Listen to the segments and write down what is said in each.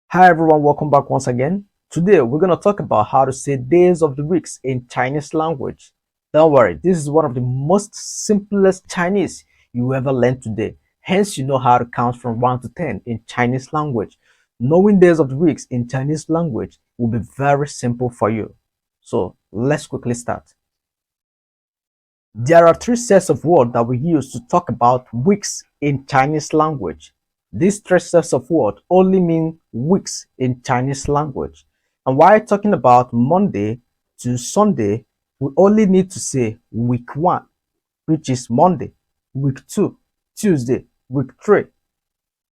Hi everyone, welcome back once again. Today we're going to talk about how to say days of the weeks in Chinese language. Don't worry, this is one of the most simplest Chinese you ever learn today. Hence, you know how to count from 1 to 10 in Chinese language. Knowing days of the weeks in Chinese language will be very simple for you. So let's quickly start. There are three sets of words that we use to talk about weeks in Chinese language. These three sets of words only mean weeks in Chinese language. And while talking about Monday to Sunday, we only need to say week 1, which is Monday, week 2, Tuesday, week 3,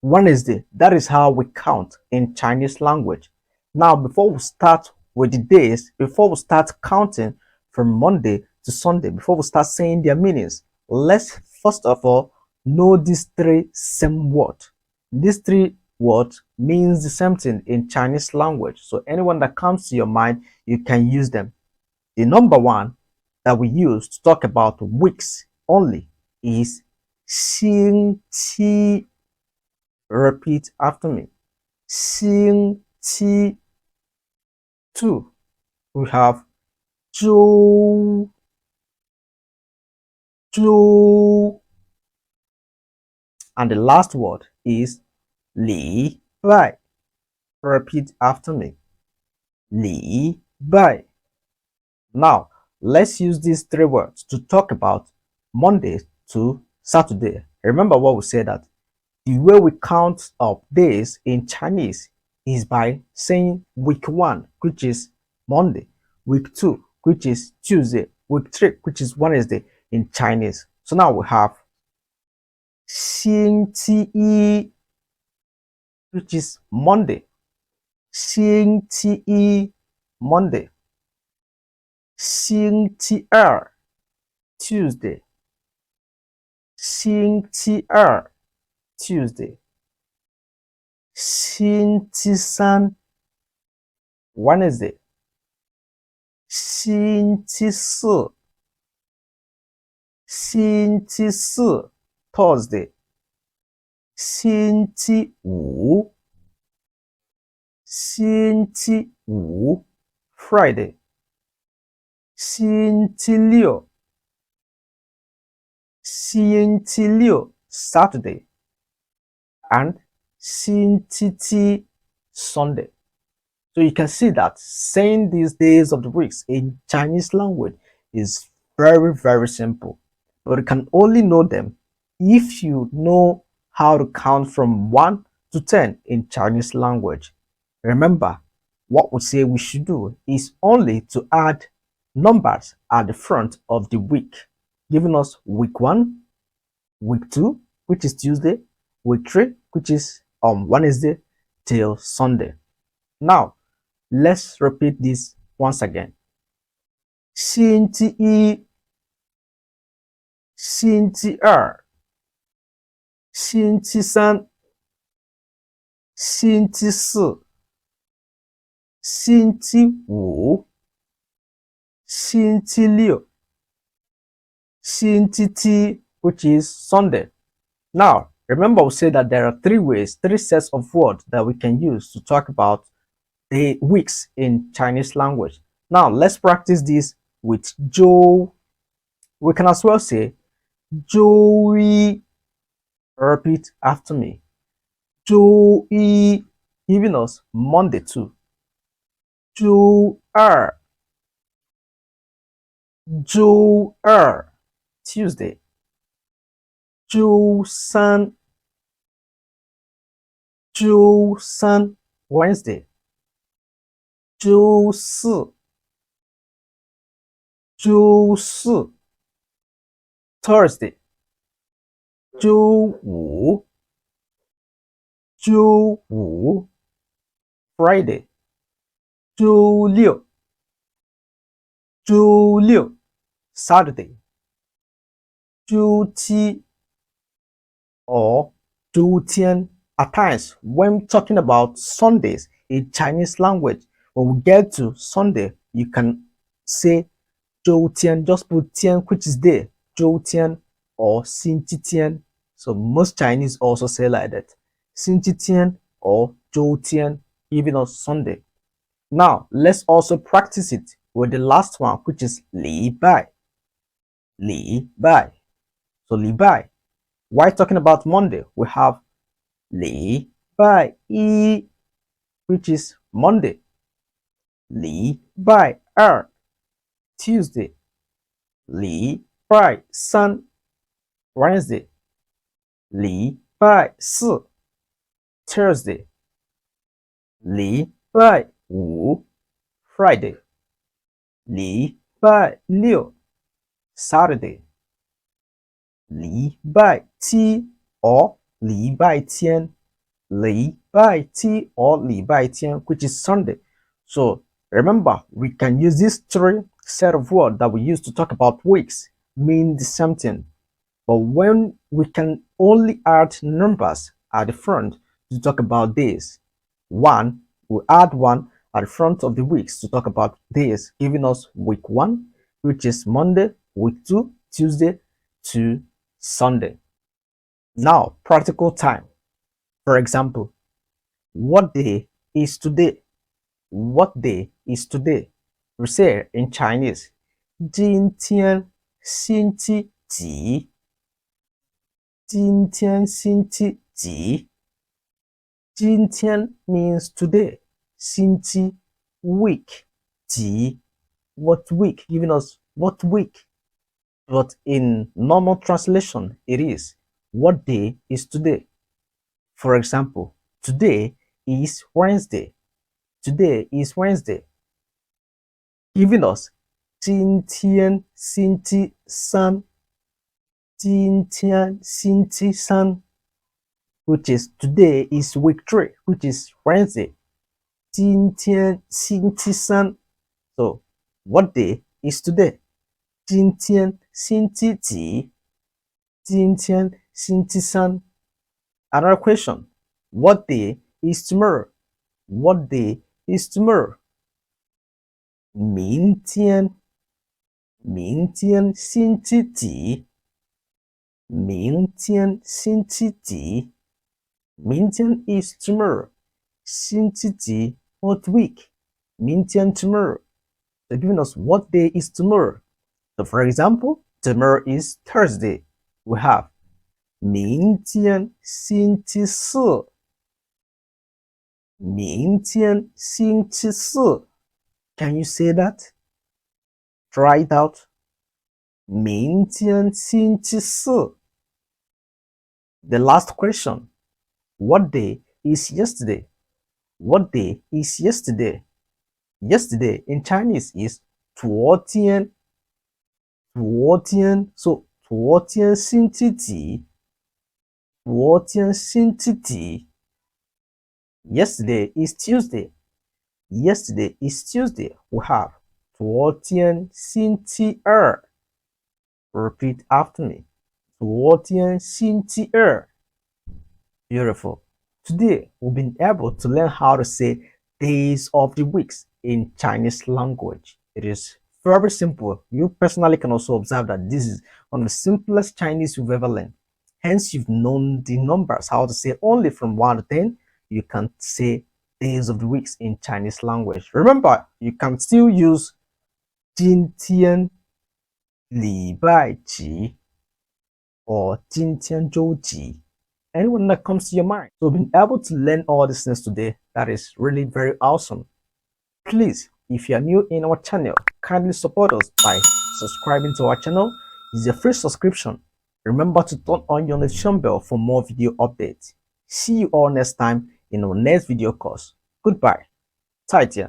Wednesday. That is how we count in Chinese language. Now, before we start with the days, before we start counting from Monday to Sunday, before we start saying their meanings, let's first of all know these three same words. These three words means the same thing in Chinese language. So anyone that comes to your mind, you can use them. The number one that we use to talk about weeks only is Xing Qi. Repeat after me. 星期 2. We have 周 周 and the last word is 礼拜. Repeat after me. 礼拜. Now, let's use these three words to talk about Monday to Saturday. Remember what we said, that the way we count up days in Chinese is by saying week 1, which is Monday, week 2, which is Tuesday, week 3, which is Wednesday in Chinese. So now we have 星期一, which is Monday, 星期一, Monday, 星期二, Tuesday, 星期二, Tuesday, 星期三, Wednesday, 星期四, 星期四, Thursday, 星期五, 星期五, Friday, 星期六, 星期六, Saturday, and 星期七, Sunday. So you can see that saying these days of the weeks in Chinese language is very simple. But you can only know them if you know how to count from 1 to 10 in Chinese language. Remember, what we say we should do is only to add numbers at the front of the week, giving us week 1, week 2, which is Tuesday, week 3, which is Wednesday, till Sunday. Now, let's repeat this once again. 星期一, 星期二, 星期三, 星期四, 星期五, 星期六, 星期七, which is Sunday. Now, remember we said that there are three sets of words that we can use to talk about the weeks in Chinese language. Now, let's practice this with Joe. We can as well say Joey. Repeat after me. Joey, giving us Monday too. 周二, 周二, Tuesday. 周三, 周三, Wednesday. 周四, 周四, Thursday. 周五, 周五, Friday. 周六, 周六, Saturday. 周七 or 周天. At times, when talking about Sundays in Chinese language, when we get to Sunday, you can say 周天, just put 天, which is day, 周天 or 星期天. So most Chinese also say like that. 星期天 or 周天, giving us Sunday. Now, let's also practice it with the last one, which is Li Bai. Li Bai. So Li Bai. Why talking about Monday? We have Li Bai Yi, which is Monday. Li Bai Er, Tuesday. Li Bai San, Wednesday. Li Bai Si, Thursday. Li Bai Wu, Friday. Li Bai Liu, Saturday. Li Bai Ti or Li Bai Tian. Li Bai Ti or Li Bai Tian, which is Sunday. So remember, we can use these three set of words that we use to talk about weeks mean the same thing. But when we can only add numbers at the front to talk about days, one, we add one at the front of the weeks to talk about days, giving us week 1, which is Monday, week 2, Tuesday to Sunday. Now, practical time. For example, what day is today? What day is today? We say in Chinese, 今天星期几？今天星期几？今天 means today. 星期 week. 几 what week? Giving us what week. But in normal translation, it is what day is today. For example, today is Wednesday. Today is Wednesday. Giving us 今天星期三。今天星期三 which is today is week 3, which is Wednesday. 今天星期三 So, what day is today? 今天星期几？今天星期三 Another question. What day is tomorrow? What day is tomorrow? 明天星期几？明天星期几？明天 is tomorrow. 星期几 what week? 明天 tomorrow. They're giving us what day is tomorrow. So for example, tomorrow is Thursday. We have 明天星期四。明天星期四。Can you say that? Try it out. 明天星期四。The last question. What day is yesterday? What day is yesterday? Yesterday in Chinese is 昨天。昨天 So 昨天星期几？昨天星期几？ Yesterday is Tuesday. Yesterday is Tuesday. We have 昨天星期二。Repeat after me. 昨天星期二。Beautiful. Today, we've been able to learn how to say days of the weeks in Chinese language. It is very simple. You personally can also observe that this is one of the simplest Chinese you've ever learned. Hence, you've known the numbers, how to say only from 1 to 10. You can say days of the weeks in Chinese language. Remember, you can still use 今天礼拜几 or 今天周几. Anyone that comes to your mind. So being able to learn all these things today, that is really very awesome. Please, if you are new in our channel, kindly support us by subscribing to our channel. It's a free subscription. Remember to turn on your notification bell for more video updates. See you all next time in our next video course. Goodbye. 再见。